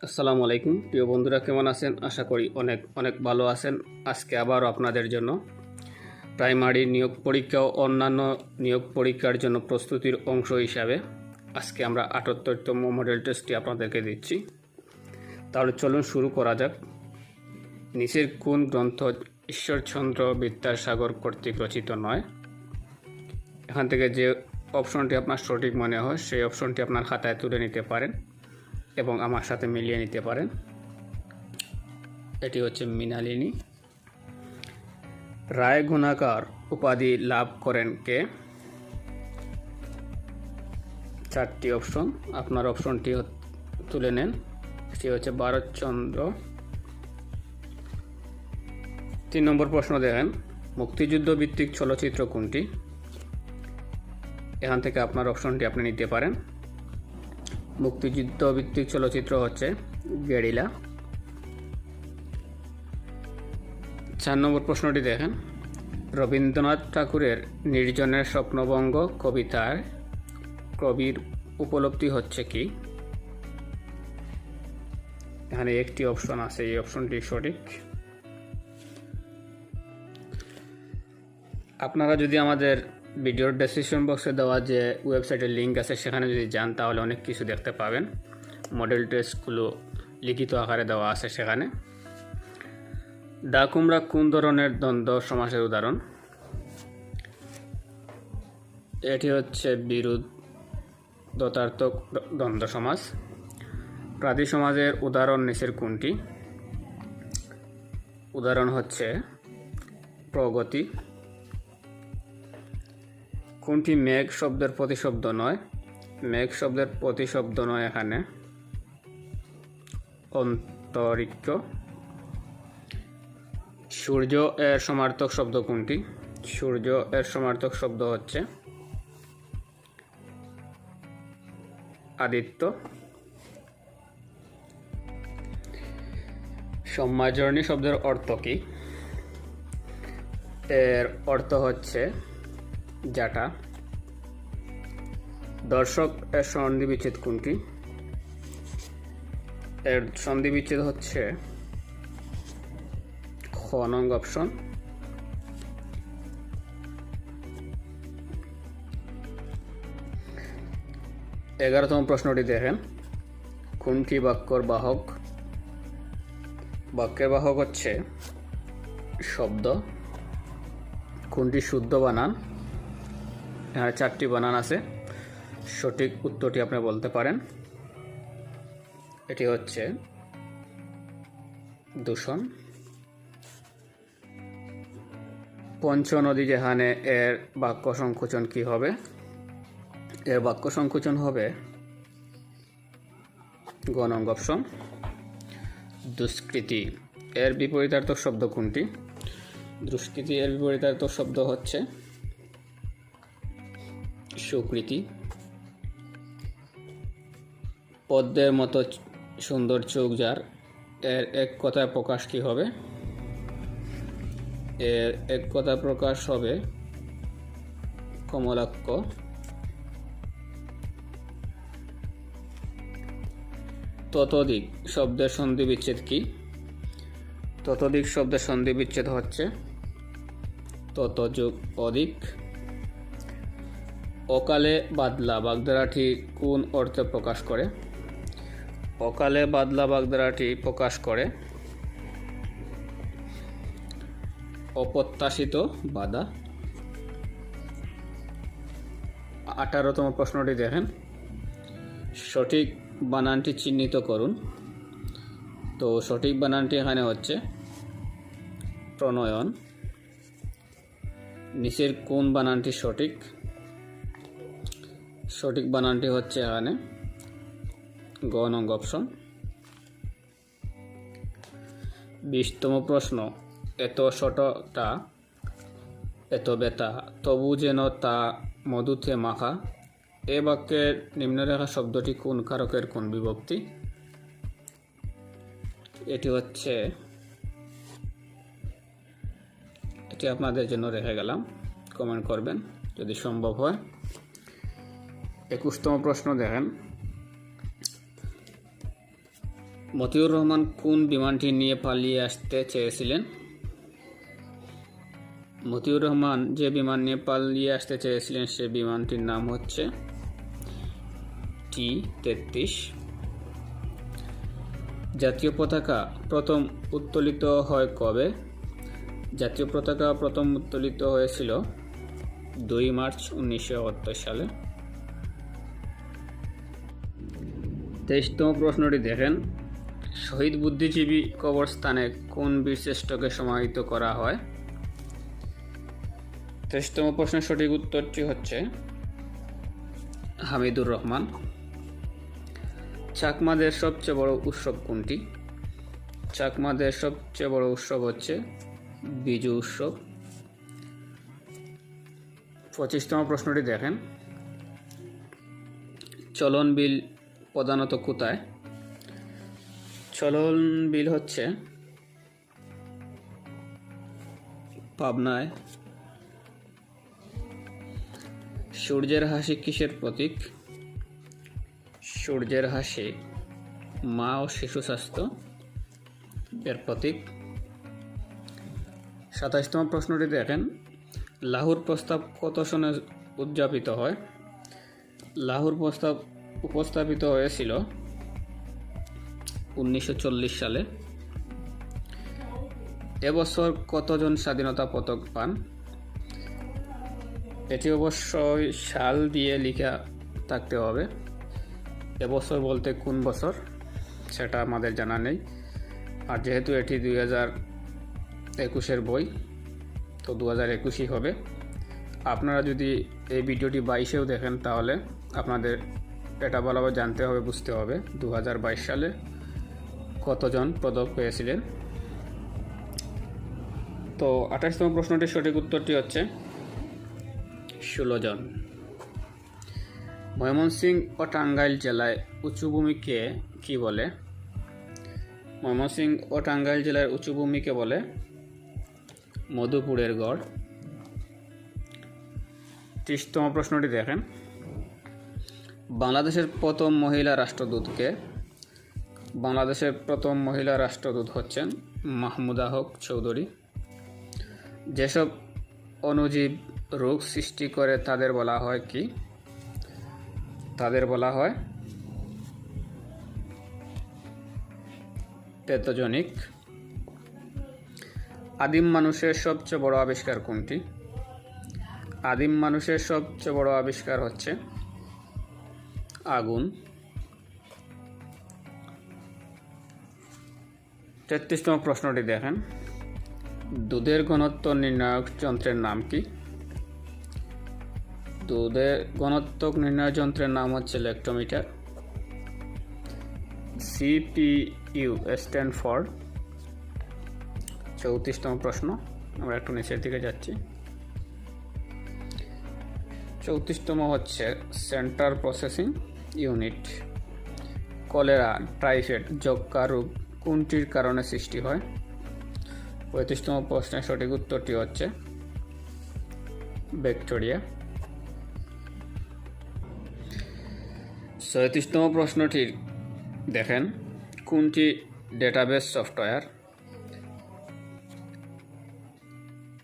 আসসালামু আলাইকুম প্রিয় বন্ধুরা, কেমন আছেন? আশা করি অনেক অনেক ভালো আছেন। আজকে আবারও আপনাদের জন্য প্রাইমারি নিয়োগ পরীক্ষা ও অন্যান্য নিয়োগ পরীক্ষার জন্য প্রস্তুতির অংশ হিসাবে আজকে আমরা ৭৮তম মডেল টেস্টটি আপনাদেরকে দিচ্ছি। তাহলে চলুন শুরু করা যাক। নিচের কোন গ্রন্থ ঈশ্বরচন্দ্র বিদ্যাসাগর কর্তৃক রচিত নয়? এখান থেকে যে অপশনটি আপনার সঠিক মনে হয় সেই অপশনটি আপনার খাতায় তুলে নিতে পারেন এবং আমার সাথে মিলিয়ে নিতে পারেন। এটি হচ্ছে মৃণালিনী। রায় গুণাকার উপাধি লাভ করেন কে? চারটি অপশন, আপনার অপশনটি তুলে নেন। এটি হচ্ছে ভারতচন্দ্র। ৩ নম্বর প্রশ্ন দেখেন, মুক্তিযুদ্ধ ভিত্তিক চলচ্চিত্র কোনটি? এখান থেকে আপনার অপশনটি আপনি নিতে পারেন। মুক্তিযুদ্ধ ভিত্তিক চলচ্চিত্র হচ্ছে গেরিলা। ৪ নম্বর প্রশ্নটি দেখেন, রবীন্দ্রনাথ ঠাকুরের নির্জনের স্বপ্নভঙ্গ কবিতার কবির উপলব্ধি হচ্ছে কি? এখানে একটি অপশন আছে, এই অপশনটি সঠিক। আপনারা যদি আমাদের ভিডিওর ডেসক্রিপশন বক্সে দেওয়া যে ওয়েবসাইটের লিঙ্ক আছে সেখানে যদি যান তাহলে অনেক কিছু দেখতে পাবেন। মডেল টেস্টগুলো লিখিত আকারে দেওয়া আছে সেখানে। দা কুমড়া কোন ধরনের দ্বন্দ্ব সমাসের উদাহরণ? এটি হচ্ছে বিরুদ্ধতার্থক দ্বন্দ্ব সমাস। প্রাদি সমাজের উদাহরণ নিচের কোনটি? উদাহরণ হচ্ছে প্রগতি। কোনটি মেঘ শব্দের প্রতিশব্দ নয়? মেঘ শব্দের প্রতিশব্দ নয় এখানে অন্তরিক্ষ। সূর্য এর সমার্থক শব্দ কোনটি? সূর্য এর সমার্থক শব্দ হচ্ছে আদিত্য। সম্মার্জনী শব্দের অর্থ কি? এর অর্থ হচ্ছে জাটা। দর্শক এর সন্ধি বিচ্ছেদ কোনটি? এর সন্ধি বিচ্ছেদ হচ্ছে খ নং অপশন। এগারোতম প্রশ্নটি দেখেন, কোনটি বাক্যর বাহক? বাক্যের বাহক হচ্ছে শব্দ। কোনটি শুদ্ধ বানান? এখানে 4টি বানান আছে, সঠিক উত্তরটি আপনি বলতে পারেন। এটি হচ্ছে দূষণ। পঞ্চনদী যেখানে এর বাক্য সংকোচন কি হবে? এর বাক্য সংকোচন হবে গ নং অপশন। দুষ্কৃতি এর বিপরীতার্থক শব্দ কোনটি? দুষ্কৃতি এর বিপরীতার্থক শব্দ হচ্ছে সুকৃতি। পদ্মের মতো সুন্দর চোখ যার, এর এক কথায় প্রকাশ কি হবে? এর এক কথায় প্রকাশ হবে কমলাক্ষ। ততোধিক শব্দের সন্ধি বিচ্ছেদ কি? ততোধিক শব্দের সন্ধি বিচ্ছেদ হচ্ছে তত যোগ অধিক। অকালে বাদলা বাগধারাটি কোন অর্থে প্রকাশ করে? অকালে বাদলা বাগধারাটি প্রকাশ করে অপ্রত্যাশিত বাধা। 18তম প্রশ্নটি দেখেন, সঠিক বানানটি চিহ্নিত করুন। তো সঠিক বানানটি এখানে হচ্ছে প্রণয়ন। নিচের কোন বানানটি সঠিক? সঠিক বানানটি হচ্ছে এখানে গ নং অপশন। 20তম প্রশ্ন, এত শতটা এত ব্যথা তবু যেন তা মধুতে মাখা, এ বাক্যের নিম্নরেখা শব্দটি কোন কারকের কোন বিভক্তি? এটি হচ্ছে, এটি আপনাদের জন্য রেখে গেলাম, কমেন্ট করবেন যদি সম্ভব হয়। 21তম প্রশ্ন দেখেন, মতিউর রহমান কোন বিমানটি নিয়ে পালিয়ে আসতে চেয়েছিলেন? মতিউর রহমান যে বিমান নিয়ে পালিয়ে আসতে চেয়েছিলেন সে বিমানটির নাম হচ্ছে T-33। জাতীয় পতাকা প্রথম উত্তোলিত হয় কবে? জাতীয় পতাকা প্রথম উত্তোলিত হয়েছিল 2 মার্চ 1972 সালে। 23তম প্রশ্নটি দেখেন, শহীদ বুদ্ধিজীবী কবরস্থানে কোন বীরশ্রেষ্ঠকে সমাহিত করা হয়? 23তম প্রশ্নের সঠিক উত্তরটি হচ্ছে হামিদুর রহমান। চাকমাদের সবচেয়ে বড় উৎসব কোনটি? চাকমাদের সবচেয়ে বড় উৎসব হচ্ছে বিজু উৎসব। 25তম প্রশ্নটি দেখেন, চলন বিল প্রধানত কোথায়? চলন বিল হচ্ছে পাবনায়। সূর্যের হাসি কিসের প্রতীক? সূর্যের হাসি মা ও শিশু স্বাস্থ্য এর প্রতীক। 27তম প্রশ্নটি দেখেন, লাহোর প্রস্তাব কত সনে উদযাপিত হয়? লাহোর প্রস্তাব উপস্থাপিত হয়েছিল 1940 সালে। এবছর কতজন স্বাধীনতা পদক পান? এটি অবশ্যই সাল দিয়ে লেখা থাকতে হবে। এবছর বলতে কোন বছর সেটা আমাদের জানা নেই, আর যেহেতু এটি 2021-এর বই তো 2021ই হবে। আপনারা যদি এই ভিডিওটি 22-এও দেখেন তাহলে আপনাদের এটা ভালোভাবে জানতে হবে, বুঝতে হবে 2022 সালে কতজন পদক পেয়েছিলেন। তো 28তম প্রশ্নটির সঠিক উত্তরটি হচ্ছে 16 জন। ময়মনসিংহ ও টাঙ্গাইল জেলায় উঁচু ভূমিকে কি বলে? ময়মনসিংহ ও টাঙ্গাইল জেলার উঁচু ভূমিকে বলে মধুপুরের গড়। 30তম প্রশ্নটি দেখেন, বাংলাদেশের প্রথম মহিলা রাষ্ট্রদূতকে? বাংলাদেশের প্রথম মহিলা রাষ্ট্রদূত হচ্ছেন মাহমুদা হক চৌধুরী। যেসব অণুজীব রোগ সৃষ্টি করে তাদের বলা হয় কি? তাদের বলা হয় প্যাথোজেনিক। আদিম মানুষের সবচেয়ে বড় আবিষ্কার কোনটি? আদিম মানুষের সবচেয়ে বড় আবিষ্কার হচ্ছে আগুন। 33তম প্রশ্নটি দেখেন, দুধের ঘনত্ব নির্ণায়ক যন্ত্রের নাম কি? দুধের ঘনত্ব নির্ণয় যন্ত্রের নাম হচ্ছে ল্যাক্টোমিটার। CPU stand for. 34তম প্রশ্ন, আমরা একটু নিচের দিকে যাচ্ছি। 34তম হচ্ছে central processing unit. Cholera, typhoid, যক্ষ্মা রোগ কোনটির কারণে সৃষ্টি হয়? 35তম প্রশ্নের সঠিক উত্তরটি হচ্ছে ব্যাকটেরিয়া। 37তম প্রশ্নটি দেখেন, কোনটি ডেটাবেস সফটওয়্যার?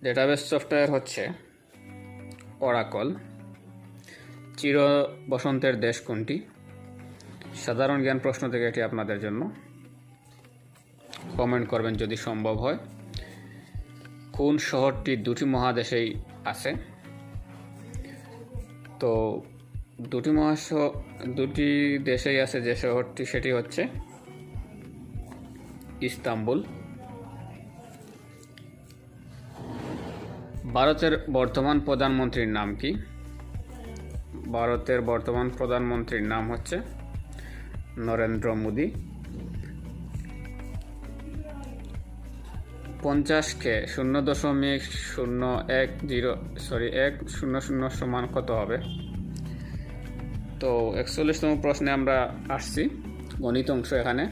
ডেটাবেস সফটওয়্যার হচ্ছে অরাকল। চির বসন্তের দেশ কোনটি? সাধারণ জ্ঞান প্রশ্ন থেকে এটি আপনাদের জন্য, কমেন্ট করবেন যদি সম্ভব হয়। কোন শহরটি দুটি মহাদেশেই আছে? তো দুটি দেশেই আছে যে শহরটি, সেটি হচ্ছে ইস্তাম্বুল। ভারতের বর্তমান প্রধানমন্ত্রীর নাম কি? ভারতের বর্তমান প্রধানমন্ত্রীর নাম হচ্ছে নরেন্দ্র মোদী। 50কে 0.100 সমান কত হবে? তো 41তম প্রশ্নে আমরা আসছি, গণিত অংশ। এখানে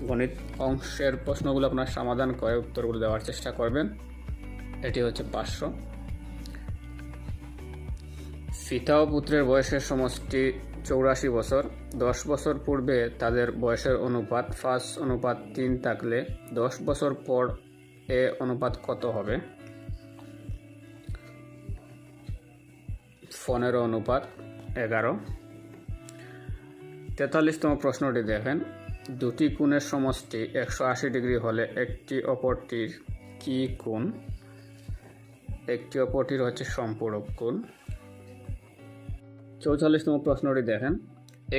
গণিত অংশের প্রশ্নগুলো আপনার সমাধান করে উত্তরগুলো দেওয়ার চেষ্টা করবেন। এটি হচ্ছে 500। পিতা ও পুত্রের বয়সের সমষ্টি 84 বছর। 10 বছর পূর্বে তাদের বয়সের অনুপাত 5:3 থাকলে 10 বছর পর এ অনুপাত কত হবে? 15:11। 43তম প্রশ্নটি দেখেন, দুটি কোণের সমষ্টি 180 ডিগ্রি হলে একটি অপরটির কি কোণ? একটি অপরটির হচ্ছে সম্পূরক কোণ। 44তম প্রশ্নটি দেখেন,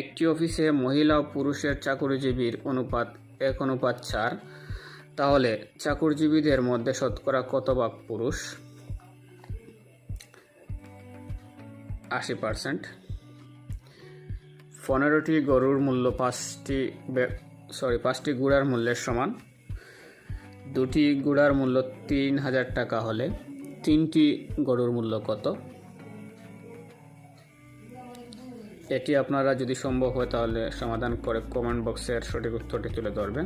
একটি অফিসে মহিলা ও পুরুষের চাকরিজীবীর অনুপাত 1:4, তাহলে চাকরিজীবীদের মধ্যে শতকরা কত ভাগ পুরুষ? 80%। 15টি গরুর মূল্য 5টি গুড়ার মূল্যের সমান। 2টি গুড়ার মূল্য 3000 টাকা হলে 3টি গরুর মূল্য কত? এটি আপনারা যদি সম্ভব হয় তাহলে সমাধান করে কমেন্ট বক্সের সঠিক উত্তরটি তুলে ধরবেন।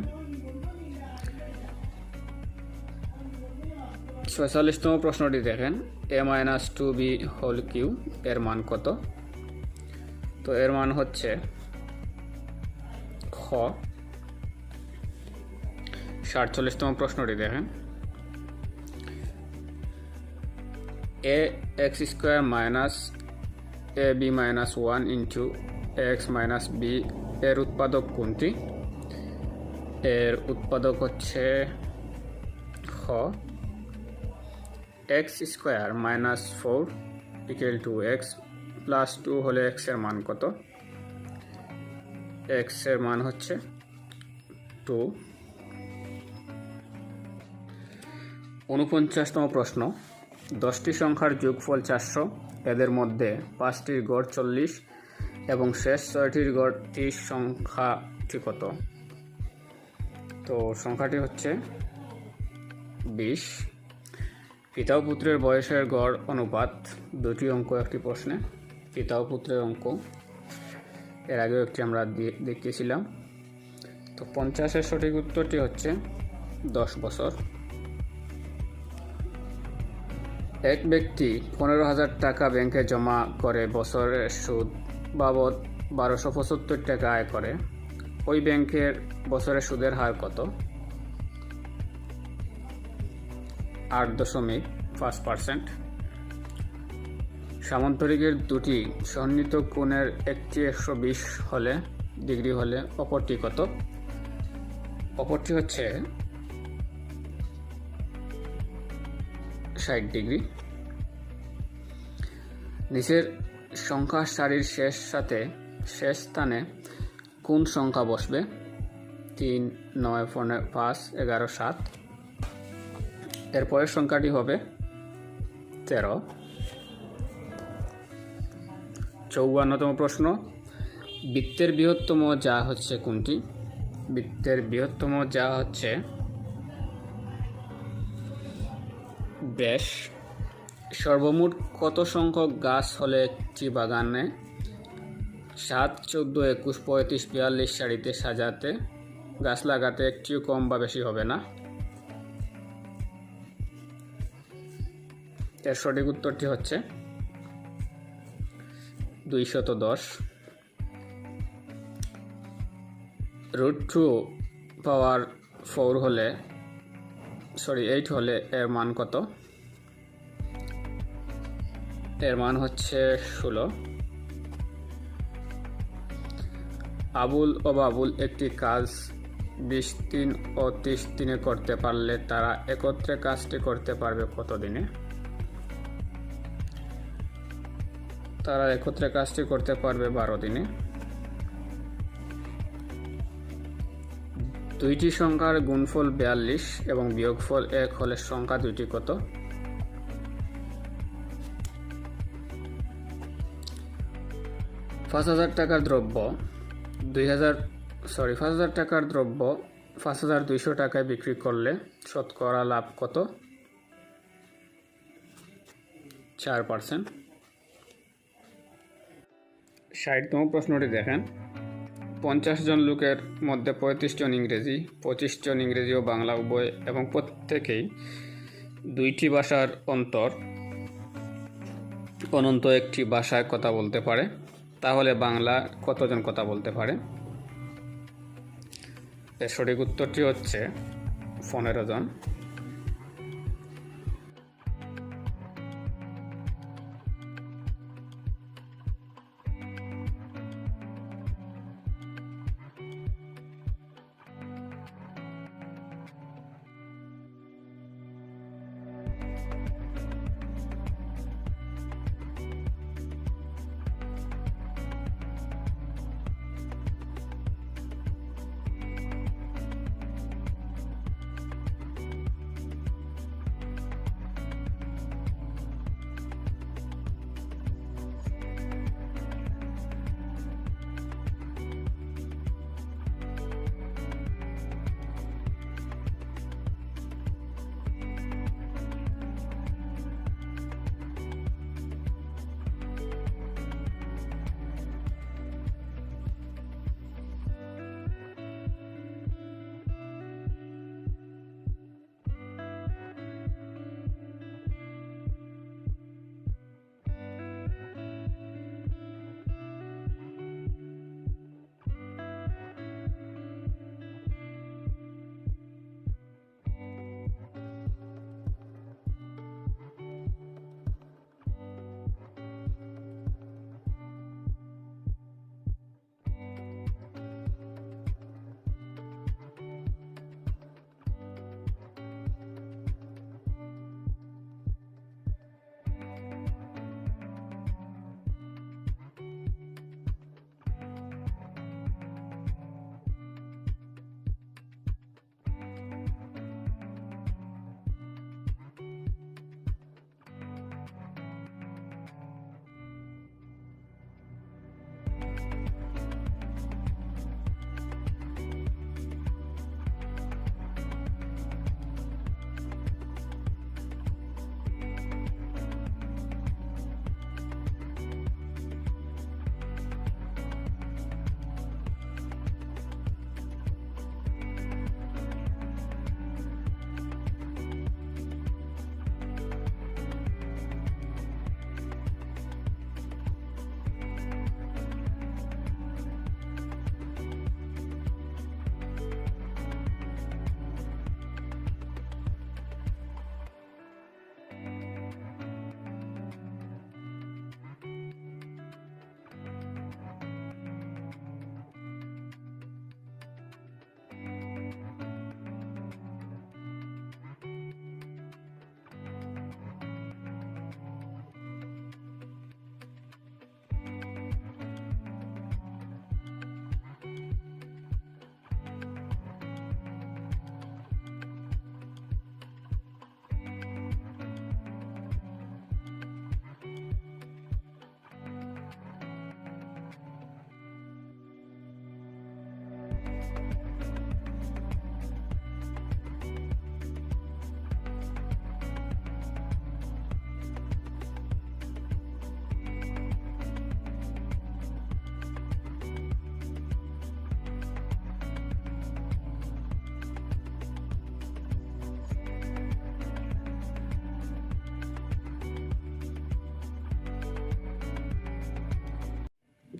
46তম প্রশ্নটি দেখেন, a-2b হোল কিউ এর মান কত? তো এর মান হচ্ছে খ। 47তম প্রশ্নটি দেখেন, ax² - ab - 1 into x - b এর উৎপাদক কোনটি? এর উৎপাদক হচ্ছে খ। x² - 4 = x + 2 হলে x এর মান কত? x এর মান হচ্ছে 2। 49তম প্রশ্ন, 10টি সংখ্যার যোগফল 400, এদের মধ্যে 5টির গড় 40 এবং শেষ 6টির গড় 30 সংখ্যাটি কত? তো সংখ্যাটি হচ্ছে 20। পিতা ও পুত্রের বয়সের গড় অনুপাত, দুটি অঙ্ক একটি প্রশ্নে। পিতা ও পুত্রের অঙ্ক এর আগেও একটি আমরা দেখিয়েছিলাম। তো 50-এর সঠিক উত্তরটি হচ্ছে 10 বছর। এক ব্যক্তি 15,000 টাকা ব্যাংকে জমা করে বছরের সুদ বাবদ 1275 টাকা আয় করে। ওই ব্যাংকের বছরের সুদের হার কত? 8.5%। সামান্তরিকের দুটি সন্নিহিত কোণের একটি 120 ডিগ্রি হলে অপরটি কত? অপরটি হচ্ছে 60 ডিগ্রি। নিচের সংখ্যা সারির শেষ স্থানে কোন সংখ্যা বসবে? 3, 9, 5, 11, 7। এরপরের সংখ্যাটি হবে 13। 54তম প্রশ্ন, বৃত্তের বৃহত্তম যা হচ্ছে কোনটি? বৃত্তের বৃহত্তম যা হচ্ছে ব্যাস। সর্বমোট কত সংখ্যক গাছ হলে একটি বাগানে 7, 14, 21, 35, 42 সারিতে সাজাতে গাছ লাগাতে একটিও কম বা বেশি হবে না? এর সঠিক উত্তরটি হচ্ছে 210। √2 হলে 8 হলে এর মান কত? এর মান হচ্ছে 16। আবুল ও বাবুল একটি কাজ 20 দিন ও 30 দিনে করতে পারলে তারা একত্রে কাজটি করতে পারবে কত দিনে? তারা একত্রে কাজটি করতে পারবে 12 দিনে। দুইটি সংখ্যার গুণফল 42 এবং বিয়োগফল 1 হলে সংখ্যা দুইটি কত? 5,000 টাকার দ্রব্য 5,200 টাকায় বিক্রি করলে শতকরা লাভ কত? 4%। 60তম প্রশ্নটি দেখেন, 50 জন লোকের মধ্যে 35 জন ইংরেজি, 25 জন ইংরেজি ও বাংলা উভয় এবং প্রত্যেকেই 2টি ভাষার অনন্ত একটি ভাষায় কথা বলতে পারে। তাহলে বাংলা কতজন কথা বলতে পারে? এর সঠিক উত্তরটি হচ্ছে 15 জন।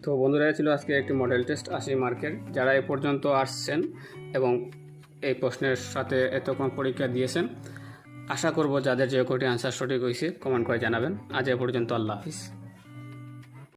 তো বন্ধুরা, ছিল আজকে একটি মডেল টেস্ট 80 মার্কের। যারা এ পর্যন্ত আসছেন এবং এই প্রশ্নের সাথে এতক্ষণ পরীক্ষা দিয়েছেন, আশা করব যাদের যে কটি আনসার সঠিক হয়েছে কমেন্ট করে জানাবেন। আজ এ পর্যন্ত, আল্লাহ হাফিজ।